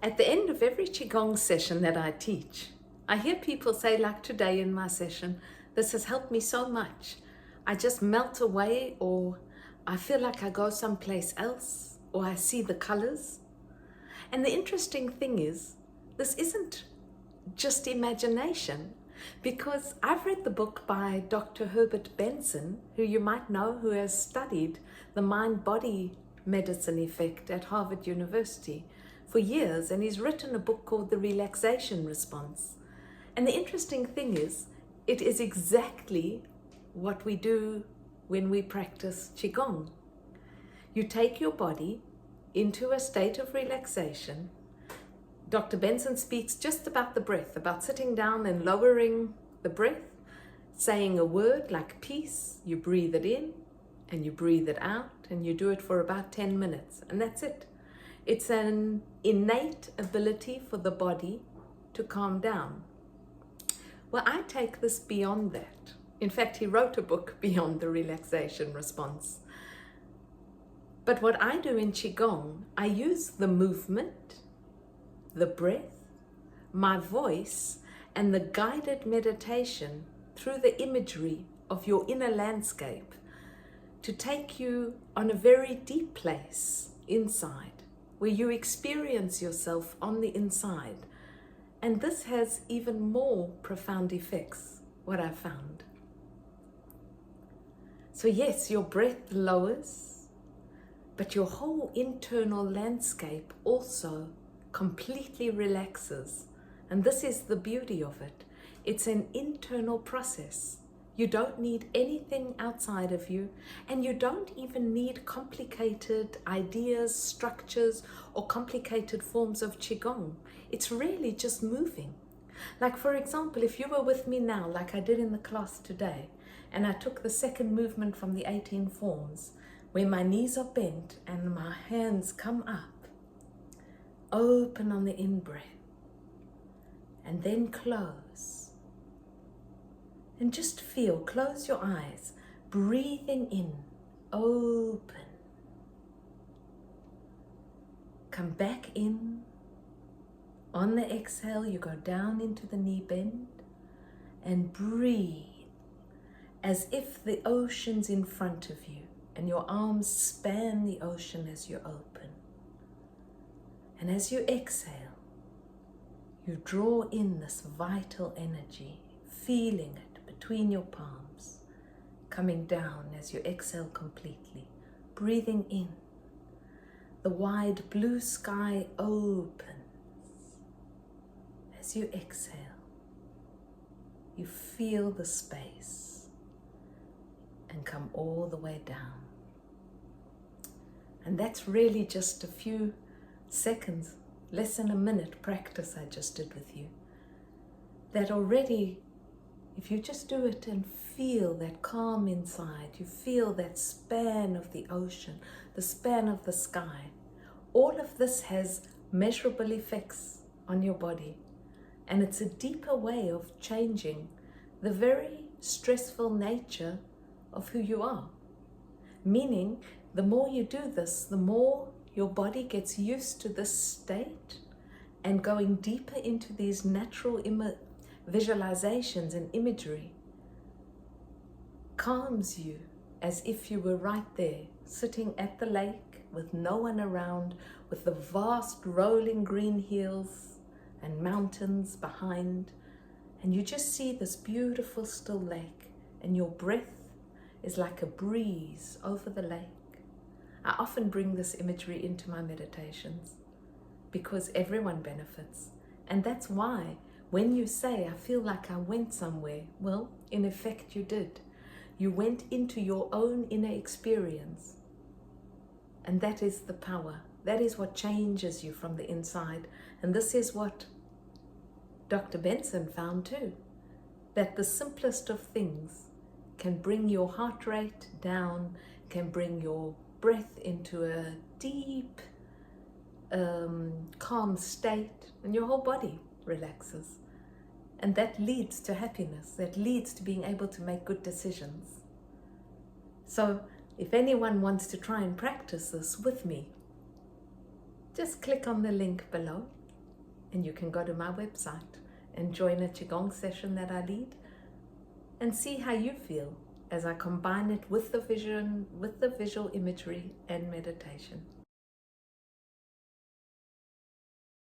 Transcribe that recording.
At the end of every Qigong session that I teach, I hear people say, like today in my session, this has helped me so much. I just melt away, or I feel like I go someplace else, or I see the colors. And the interesting thing is, this isn't just imagination, because I've read the book by Dr. Herbert Benson, who you might know, who has studied the mind-body medicine effect at Harvard University for years, and he's written a book called The Relaxation Response. And the interesting thing is, it is exactly what we do when we practice Qigong. You take your body into a state of relaxation. Dr. Benson speaks just about the breath, about sitting down and lowering the breath, saying a word like peace. You breathe it in and you breathe it out, and you do it for about 10 minutes, and that's it. It's an innate ability for the body to calm down. Well, I take this beyond that. In fact, he wrote a book beyond the relaxation response. But what I do in Qigong, I use the movement, the breath, my voice, and the guided meditation through the imagery of your inner landscape to take you on a very deep place inside, where you experience yourself on the inside. And this has even more profound effects, what I've found. So yes, your breath lowers, but your whole internal landscape also completely relaxes. And this is the beauty of it. It's an internal process. You don't need anything outside of you, and you don't even need complicated ideas, structures, or complicated forms of Qigong. It's really just moving. Like, for example, if you were with me now, like I did in the class today, and I took the second movement from the 18 forms, where my knees are bent and my hands come up, open on the in-breath, and then close. And just feel, close your eyes, breathing in, open. Come back in. On the exhale, you go down into the knee bend and breathe as if the ocean's in front of you and your arms span the ocean as you open. And as you exhale, you draw in this vital energy, feeling it between your palms, coming down as you exhale completely, breathing in. The wide blue sky opens. As you exhale, you feel the space and come all the way down. And that's really just a few seconds, less than a minute practice I just did with you. That already, if you just do it and feel that calm inside, you feel that span of the ocean, the span of the sky, all of this has measurable effects on your body. And it's a deeper way of changing the very stressful nature of who you are. Meaning, the more you do this, the more your body gets used to this state and going deeper into these natural visualizations and imagery calms you as if you were right there, sitting at the lake with no one around, with the vast rolling green hills and mountains behind, and you just see this beautiful still lake, and your breath is like a breeze over the lake. I often bring this imagery into my meditations because everyone benefits. And that's why when you say, I feel like I went somewhere, well, in effect you did. You went into your own inner experience. And that is the power. That is what changes you from the inside. And this is what Dr. Benson found too, that the simplest of things can bring your heart rate down, can bring your breath into a deep, calm state, and your whole body relaxes. And that leads to happiness, that leads to being able to make good decisions. So if anyone wants to try and practice this with me, just click on the link below And you can go to my website and join a Qigong session that I lead and see how you feel as I combine it with the vision, with the visual imagery and meditation.